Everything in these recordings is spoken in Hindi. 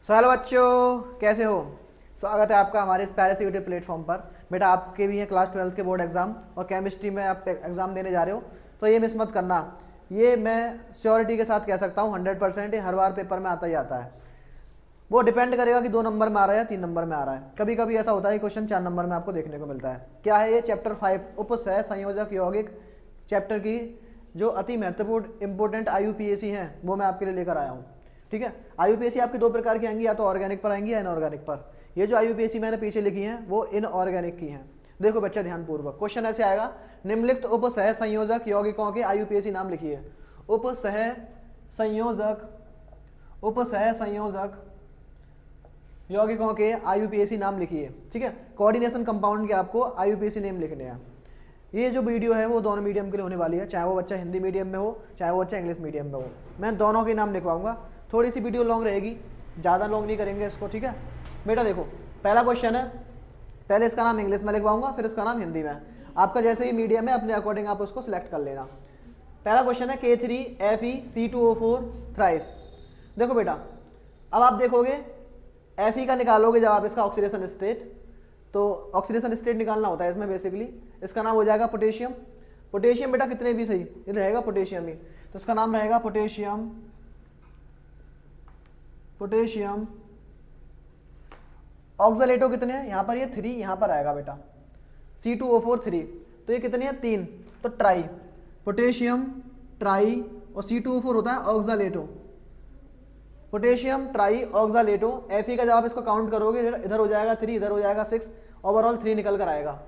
हेलो बच्चों, कैसे हो। स्वागत है आपका हमारे इस प्यारे से यूट्यूब प्लेटफॉर्म पर। बेटा आपके भी हैं क्लास 12 के बोर्ड एग्जाम और केमिस्ट्री में आप एग्जाम देने जा रहे हो, तो ये मिस मत करना। ये मैं श्योरिटी के साथ कह सकता हूँ 100% हर बार पेपर में आता ही आता है। वो डिपेंड करेगा कि 2 नंबर में आ रहा है या 3 नंबर में आ रहा है। कभी कभी ऐसा होता है क्वेश्चन 4 नंबर में आपको देखने को मिलता है। क्या है ये? चैप्टर 5 उपसह संयोजक यौगिक चैप्टर की जो अति महत्वपूर्ण इंपॉर्टेंट IUPAC हैं वो मैं आपके लिए लेकर आया हूँ। ठीक है, IUPAC आपकी 2 प्रकार की आएंगी, या तो ऑर्गेनिक पर आएंगी या इनऑर्गेनिक पर। ये जो IUPAC मैंने पीछे लिखी हैं वो इनऑर्गेनिक की हैं। देखो बच्चा ध्यानपूर्वक, क्वेश्चन ऐसे आएगा, निम्नलिखित उपसह संयोजक यौगिकों के IUPAC नाम लिखिए। उपसह संयोजक यौगिकों के IUPAC नाम लिखिए। ठीक है, कोऑर्डिनेशन कंपाउंड के आपको IUPAC नेम लिखने हैं। ये जो वीडियो है वो दोनों मीडियम के लिए होने वाली है, चाहे वो बच्चा हिंदी मीडियम में हो चाहे वो बच्चा इंग्लिश मीडियम में हो। मैं दोनों के नाम लिखवाऊंगा। थोड़ी सी वीडियो लॉन्ग रहेगी, ज़्यादा लॉन्ग नहीं करेंगे इसको। ठीक है बेटा, देखो पहला क्वेश्चन है, पहले इसका नाम इंग्लिश में लिखवाऊंगा फिर इसका नाम हिंदी में। आपका जैसे ही मीडियम है अपने अकॉर्डिंग आप उसको सिलेक्ट कर लेना। पहला क्वेश्चन है K3FeC2O4 थ्राइस। देखो बेटा, अब आप देखोगे Fe का निकालोगे जब आप इसका ऑक्सीडेशन स्टेट, तो ऑक्सीडेशन स्टेट निकालना होता है इसमें बेसिकली। इसका नाम हो जाएगा पोटेशियम। पोटेशियम बेटा कितने भी सही, ये रहेगा पोटेशियम ही, तो इसका नाम रहेगा पोटेशियम। ऑक्सालेटो कितने हैं यहाँ पर? ये 3, यहाँ पर आएगा बेटा C2O4 3, तो ये कितने हैं? 3, तो ट्राई, पोटेशियम ट्राई, और C2O4 होता है oxalato. Potassium tri oxalato. Fe का जब आप इसको काउंट करोगे इधर हो जाएगा 3, इधर हो जाएगा 6, ओवरऑल 3 निकल कर आएगा।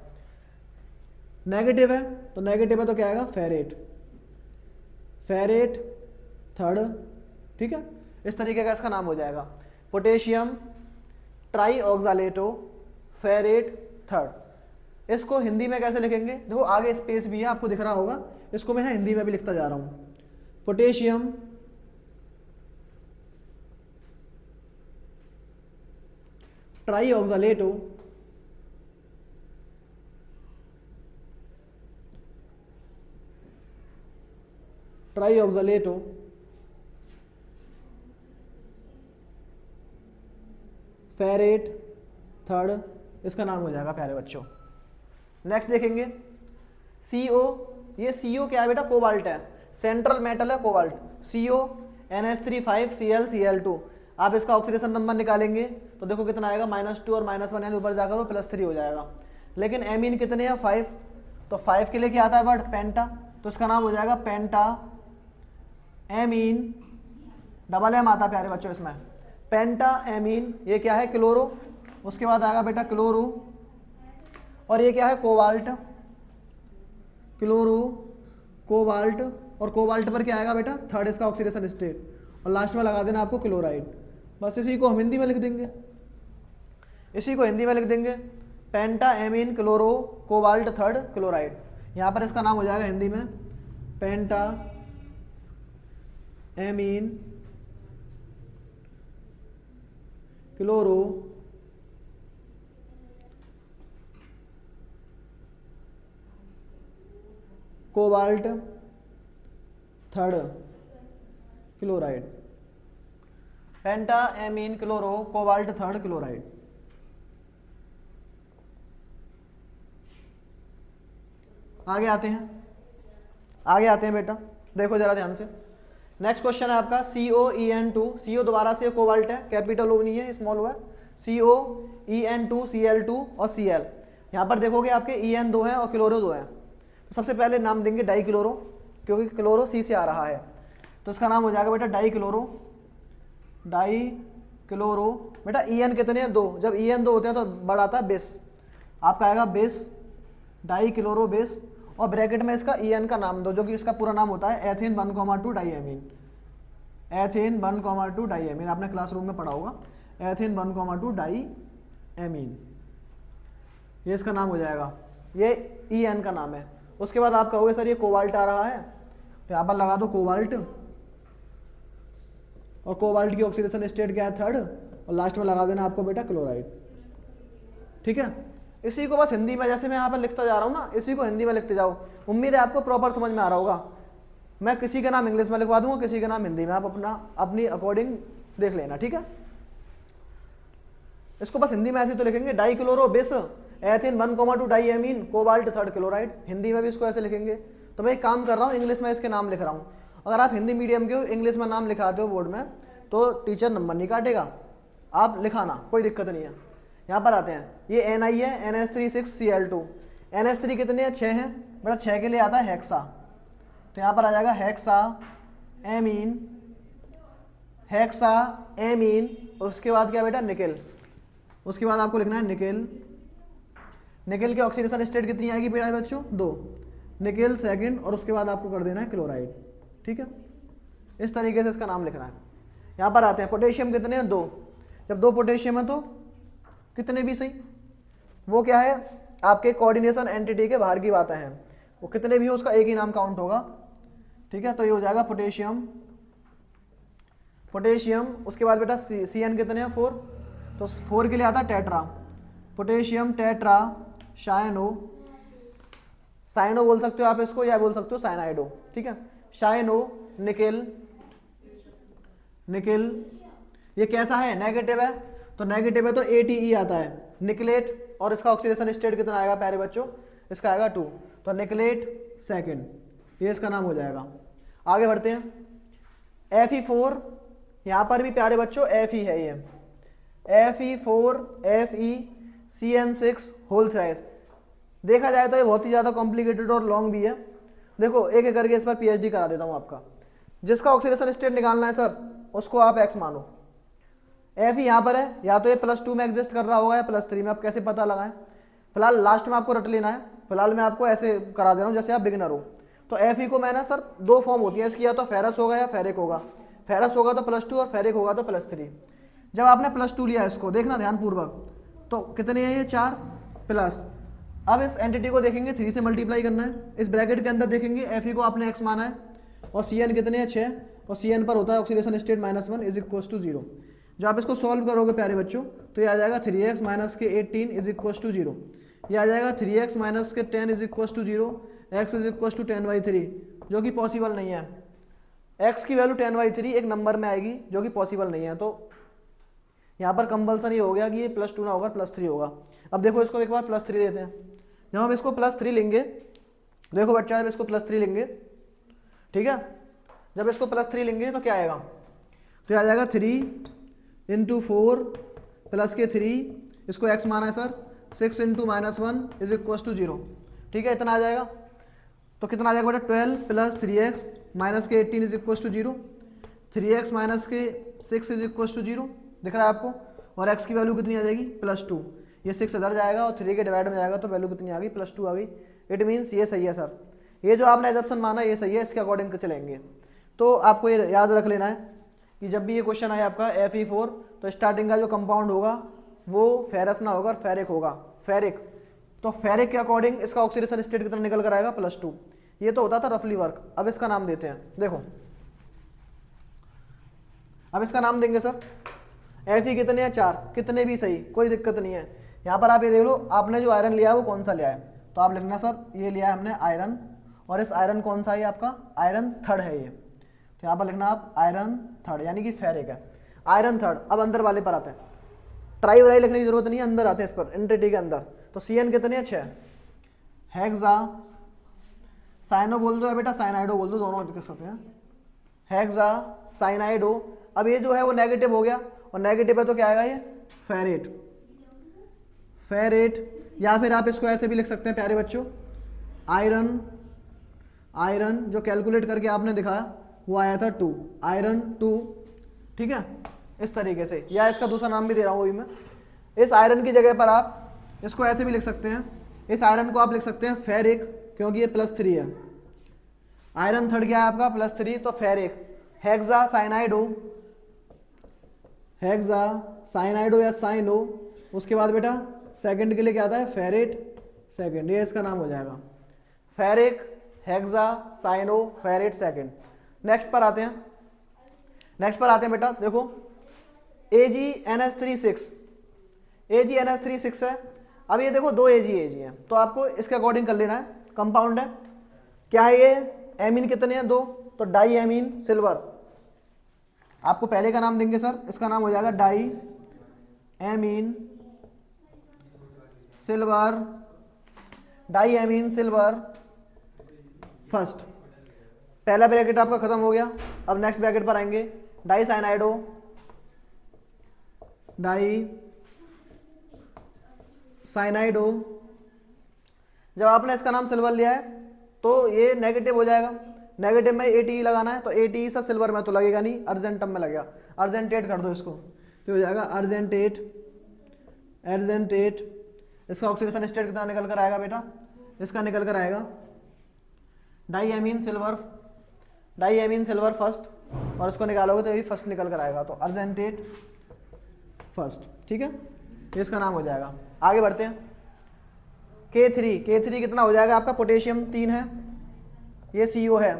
नेगेटिव है तो क्या आएगा? Ferrate third. ठीक है, इस तरीके का इसका नाम हो जाएगा, potassium tri oxalato ferrate third. इसको हिंदी में कैसे लिखेंगे? देखो आगे स्पेस भी है, आपको दिख रहा होगा, इसको मैं हिंदी में भी लिखता जा रहा हूँ। Potassium tri oxalato ferrate third, इसका नाम हो जाएगा प्यारे बच्चों। नेक्स्ट देखेंगे CO। ये CO क्या है बेटा? कोबाल्ट है, सेंट्रल मेटल है cobalt. CO NH3 5Cl Cl2। आप इसका ऑक्सीडेशन नंबर निकालेंगे तो देखो कितना आएगा, -2 और -1 यानी ऊपर जाकर वो +3 हो जाएगा। लेकिन एमीन कितने हैं? 5, तो 5 के लिए क्या आता है वर्ड? पेंटा, तो इसका नाम हो जाएगा पेंटा एमीन। डबल एम आता है प्यारे बच्चों इसमें, पेंटा एमीन। ये क्या है? क्लोरो। उसके बाद आएगा बेटा क्लोरो, और ये क्या है? कोबाल्ट, क्लोरो कोबाल्ट, और कोबाल्ट पर क्या आएगा बेटा? थर्ड इसका ऑक्सीडेशन स्टेट, और लास्ट में लगा देना आपको क्लोराइड। बस इसी को हम हिंदी में लिख देंगे, penta amine chloro cobalt third chloride. यहाँ पर इसका नाम हो जाएगा हिंदी में penta amine chloro cobalt third chloride. Penta amine chloro cobalt third chloride. आगे आते हैं बेटा, देखो जरा ध्यान से। नेक्स्ट क्वेश्चन है आपका COEN2। CO दोबारा से कोबाल्ट है, कैपिटल O नहीं है, स्मॉल O है। COEN2 Cl2 और Cl। यहाँ पर देखोगे आपके EN 2 है और क्लोरो 2 है, तो सबसे पहले नाम देंगे डाई क्लोरो, क्योंकि क्लोरो C से आ रहा है, तो इसका नाम हो जाएगा बेटा डाई क्लोरो। बेटा EN कितने हैं? 2, जब EN 2 होते हैं तो बड़ा आता है बेस, आपका आएगा बेस, डाई क्लोरो बेस, और ब्रैकेट में इसका EN का नाम दो, जो कि इसका पूरा नाम होता है एथेन 1,2 डाईएमीन। आपने क्लासरूम में पढ़ा होगा, एथेन 1,2 डाईएमीन, ये इसका नाम हो जाएगा, ये EN का नाम है। उसके बाद आप कहोगे सर ये कोबाल्ट आ रहा है, तो यहाँ पर लगा दो कोबाल्ट, और कोबाल्ट की ऑक्सीडेशन स्टेट क्या है? थर्ड, और लास्ट में लगा देना आपको बेटा क्लोराइड। ठीक है, इसी को बस हिंदी में जैसे मैं यहाँ पर लिखता जा रहा हूँ ना, इसी को हिंदी में लिखते जाओ। उम्मीद है आपको प्रॉपर समझ में आ रहा होगा। मैं किसी का नाम इंग्लिश में लिखवा दूंगा, किसी का नाम हिंदी में, आप अपनी अकॉर्डिंग देख लेना। ठीक है, इसको बस हिंदी में ऐसे तो लिखेंगे di chloro bis ethane 1,2 di amine cobalt 3 chloride, Hindi में भी इसको ऐसे लिखेंगे। तो मैं एक काम कर रहा हूँ, इंग्लिश में इसके नाम लिख रहा हूँ। अगर आप हिंदी मीडियम के हो, इंग्लिश में नाम लिखाते हो बोर्ड में, तो टीचर नंबर नहीं काटेगा, आप लिखाना, कोई दिक्कत नहीं है। यहाँ पर आते हैं, ये Ni है NH3 6Cl2, NH3 कितने हैं 6 हैं बेटा, 6 के लिए आता है हेक्सा, तो यहाँ पर आ जाएगा हेक्सा एमीन, हेक्सा एमीन। उसके बाद क्या बेटा निकेल, उसके बाद आपको लिखना है निकेल। निकेल की ऑक्सीडेशन स्टेट कितनी आएगी बेटा बच्चों 2, निकेल सेकंड, और उसके बाद आपको कर देना है क्लोराइड, ठीक है। इस तरीके से इसका नाम लिखना है। यहाँ पर आते हैं, पोटेशियम कितने हैं 2, जब 2 पोटेशियम है तो कितने भी सही, वो क्या है आपके कोऑर्डिनेशन एंटिटी के बाहर की बातें हैं, वो कितने भी हो उसका एक ही नाम काउंट होगा, ठीक है। तो ये हो जाएगा पोटेशियम, पोटेशियम। उसके बाद बेटा CN कितने हैं 4, तो 4 के लिए आता है टेट्रा, पोटेशियम टेट्रा शायनो, साइनो बोल सकते हो आप इसको, या बोल सकते हो साइनाइडो, ठीक है। शायनो, निकेल, निकेल ये कैसा है नेगेटिव है, तो नेगेटिव है तो ATE आता है निकलेट, और इसका ऑक्सीडेशन स्टेट कितना आएगा प्यारे बच्चों, इसका आएगा 2, तो निकलेट सेकंड, ये इसका नाम हो जाएगा। आगे बढ़ते हैं, Fe4, यहाँ पर भी प्यारे बच्चों Fe है ये, Fe4 FeCN6 होल थ्राइस। देखा जाए तो ये बहुत ही ज़्यादा कॉम्प्लिकेटेड और लॉन्ग भी है। देखो एक एक करके इस पर PhD करा देता हूँ आपका। जिसका ऑक्सीडेशन स्टेट निकालना है सर, उसको आप X मानो। Fe यहाँ पर है, या तो ये +2 में एग्जिस्ट कर रहा होगा या +3 में, आप कैसे पता लगाएं। फिलहाल लास्ट में आपको रट लेना है, फिलहाल मैं आपको ऐसे करा दे रहा हूँ जैसे आप बिगिनर हो। तो Fe को मैंने सर 2 फॉर्म होती है इसकी, या तो फेरस होगा या फेरिक होगा। फेरस होगा तो +2 और फेरिक होगा तो +3। जब आपने +2 लिया इसको, देखना ध्यानपूर्वक, तो कितने हैं ये 4 प्लस, अब इस एंटिटी को देखेंगे 3 से मल्टीप्लाई करना है, इस ब्रैकेट के अंदर देखेंगे Fe को आपने X माना है, और Cn कितने हैं 6, और Cn पर होता है oxidation state -1 is equal to 0। जब आप इसको सॉल्व करोगे प्यारे बच्चों, तो ये आ जाएगा 3x माइनस के 18 इज इक्वल टू 0, ये आ जाएगा 3x माइनस के 10 is equal to 0, x is equal to 10/3, जो कि पॉसिबल नहीं है। x की वैल्यू 10/3 एक नंबर में आएगी, जो कि पॉसिबल नहीं है। तो यहाँ पर कंपल्सरी हो गया कि ये +2 ना होगा +3 होगा। अब देखो इसको एक बार +3 लेते हैं। जब हम इसको +3 लेंगे, देखो बच्चा जब इसको +3 लेंगे, ठीक है, जब इसको +3 लेंगे तो क्या आएगा, तो आ जाएगा 3 × 4 प्लस के 3, इसको x माना है सर, 6 × -1 इज इक्वल टू 0, ठीक है, इतना आ जाएगा। तो कितना आ जाएगा बेटा 12 प्लस 3x माइनस के 18 is equal to 0, 3x minus के 6 इज इक्वल टू 0, दिख रहा है आपको, और x की वैल्यू कितनी आ जाएगी +2, ये 6 इधर जाएगा और 3 के डिवाइड में जाएगा, तो वैल्यू कितनी आ गई +2 आ गई। इट मीन्स ये सही है सर, ये जो आपने एजप्शन माना ये सही है, इसके अकॉर्डिंग चलेंगे। तो आपको ये याद रख लेना है कि जब भी ये क्वेश्चन आए आपका Fe4, तो स्टार्टिंग का जो कंपाउंड होगा वो फेरस ना होगा, फेरिक होगा, फेरिक। तो फेरिक के अकॉर्डिंग इसका ऑक्सीडेशन स्टेट कितना निकल कर आएगा +2। ये तो होता था रफली वर्क। अब इसका नाम देते हैं, देखो अब इसका नाम देंगे सर, Fe कितने हैं 4, कितने भी सही, कोई दिक्कत नहीं है। यहाँ पर आप ये देख लो, आपने जो आयरन लिया है वो कौन सा लिया है, तो आप लिखना सर ये लिया है हमने आयरन, और इस आयरन कौन सा है आपका, आयरन 3 है ये, तो यहाँ पर लिखना आप आयरन 3 यानी कि फेरिक है, आयरन 3। अब अंदर वाले पर आते हैं, ट्राई वराई लिखने की जरूरत नहीं है, अंदर आते हैं इस पर, एंटिटी के अंदर। तो Cn कितने हैं 6, हेक्सा साइनो बोल दो या बेटा साइनाइडो बोल दो, दोनों लिख सकते हैं, हेक्सा साइनाइडो। अब ये जो है वो नेगेटिव हो गया, और नेगेटिव है तो क्या आएगा ये फेरेट, फेरेट। या फिर आप इसको ऐसे भी लिख सकते हैं प्यारे बच्चों, आयरन, आयरन जो कैलकुलेट करके आपने दिखाया वो आया था 2, आयरन 2, ठीक है, इस तरीके से। या इसका दूसरा नाम भी दे रहा हूँ वही मैं, इस आयरन की जगह पर आप इसको ऐसे भी लिख सकते हैं, इस आयरन को आप लिख सकते हैं फेरिक, क्योंकि ये +3 है, आयरन 3 क्या है आपका +3, तो फेरिक। हेक्सा साइनाइडो, हेक्सा साइनाइडो या साइनो, उसके बाद बेटा सेकंड के लिए क्या आता है फेरेट सेकंड, ये इसका नाम हो जाएगा ferric, hexa cyano ferrate second. Next पर आते हैं, नेक्स्ट पर आते हैं बेटा, देखो AgNH3 AgNH3 है। अब ये देखो 2 Ag हैं, तो आपको इसके अकॉर्डिंग कर लेना है, कंपाउंड है, क्या है ये, एमीन कितने हैं 2, तो डाई एमीन सिल्वर। आपको पहले का नाम देंगे सर, इसका नाम हो जाएगा di amine silver, di amine silver first. पहला ब्रैकेट आपका खत्म हो गया। अब नेक्स्ट ब्रैकेट पर आएंगे, डाई साइनाइडो, डाई साइनाइडो। जब आपने इसका नाम सिल्वर लिया है तो ये नेगेटिव हो जाएगा, नेगेटिव में ATE लगाना है, तो ATE सा सिल्वर में तो लगेगा नहीं, अर्जेंटम में लगेगा। अर्जेंटेट कर दो इसको, तो हो जाएगा अर्जेंटेट, अर्जेंटेट। इसका ऑक्सीडेशन स्टेट कितना निकल कर आएगा बेटा, इसका निकल कर आएगा di amine silver, di amine silver first, और इसको निकालोगे तो ये फर्स्ट निकल कर आएगा, तो अर्जेंटेट फर्स्ट। ठीक है, ये इसका नाम हो जाएगा। आगे बढ़ते हैं, K3 कितना हो जाएगा आपका, पोटेशियम 3 है, ये CO है,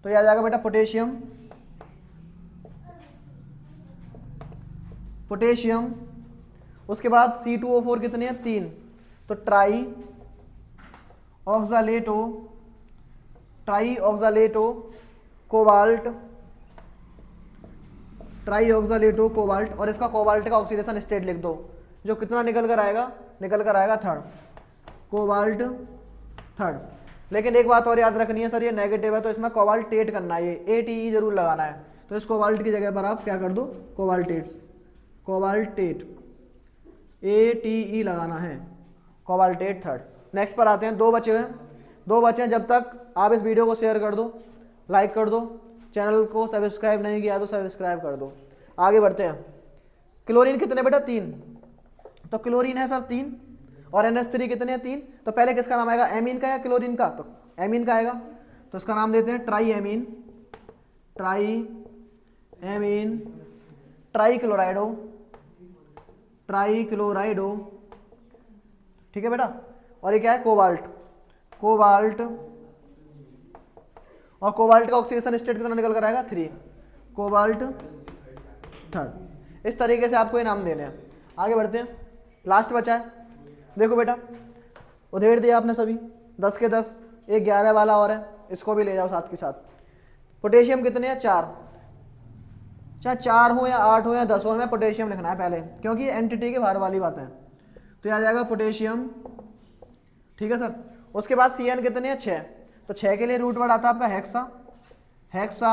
तो ये आ जाएगा बेटा पोटेशियम, पोटेशियम। उसके बाद C2O4 कितने हैं, 3, तो tri oxalato, tri oxalato cobalt, tri oxalato cobalt, और इसका कोबाल्ट का ऑक्सीडेशन स्टेट लिख दो, जो कितना निकल कर आएगा, निकल कर आएगा थर्ड, कोबाल्ट थर्ड। लेकिन एक बात और याद रखनी है सर, ये नेगेटिव है तो इसमें कोबाल्टेट करना है, ये ATE जरूर लगाना है, तो इस कोबाल्ट की जगह पर आप क्या कर दो, कोबाल्टेट, कोबाल्टेट ATE लगाना है, कोबाल्टेट थर्ड। नेक्स्ट पर आते हैं, दो बचे हैं। जब तक आप इस वीडियो को शेयर कर दो, लाइक कर दो, चैनल को सब्सक्राइब नहीं किया तो सब्सक्राइब कर दो। आगे बढ़ते हैं, क्लोरीन कितने बेटा, 3, तो क्लोरीन है सर 3, और NH3 कितने हैं, 3, तो पहले किसका नाम आएगा, एमीन का या क्लोरीन का, तो एमीन का आएगा, तो इसका नाम देते हैं tri amine, tri amine, tri chlorido, tri chlorido. ठीक है बेटा, और ये क्या है, कोबाल्ट, कोबाल्ट, और कोबाल्ट का ऑक्सीडेशन स्टेट कितना निकल कर आएगा, 3, कोबाल्ट थर्ड। इस तरीके से आपको ये नाम देने हैं। आगे बढ़ते हैं, लास्ट बचा है, देखो बेटा उधेड़ दिया आपने सभी 10 के 10, एक 11 वाला और है, इसको भी ले जाओ साथ के साथ। पोटेशियम कितने हैं, 4, चाहे 4 हो या 8 हो या 10 हो, हमें पोटेशियम लिखना है पहले, क्योंकि एंटिटी के बाहर वाली बात है, तो ये आ जाएगा पोटेशियम। ठीक है सर, उसके बाद CN कितने हैं, 6, तो 6 के लिए रूट वर्ड आता है आपका हेक्सा, हेक्सा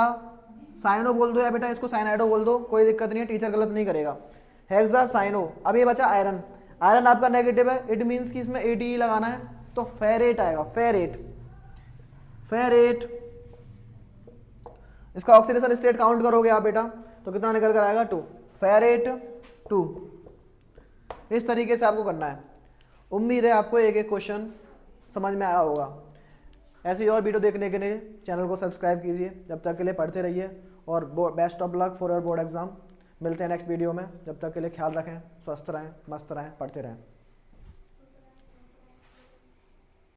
साइनो बोल दो या बेटा इसको साइनाइडो बोल दो, कोई दिक्कत नहीं है, टीचर गलत नहीं करेगा, हेक्सा साइनो। अब ये बचा आयरन, आयरन आपका नेगेटिव है, इट मीन्स कि इसमें ATE लगाना है, तो फेरेट आएगा, फेरेट, फेरेट। इसका ऑक्सीडेशन स्टेट काउंट करोगे आप बेटा तो कितना निकल कर आएगा, 2, फेरेट 2। इस तरीके से आपको करना है। उम्मीद है आपको एक एक क्वेश्चन समझ में आया होगा। ऐसी और वीडियो देखने के लिए चैनल को सब्सक्राइब कीजिए। जब तक के लिए पढ़ते रहिए और best of luck for your board exam. मिलते हैं नेक्स्ट वीडियो में, जब तक के लिए ख्याल रखें, स्वस्थ रहें, मस्त रहें, पढ़ते रहें।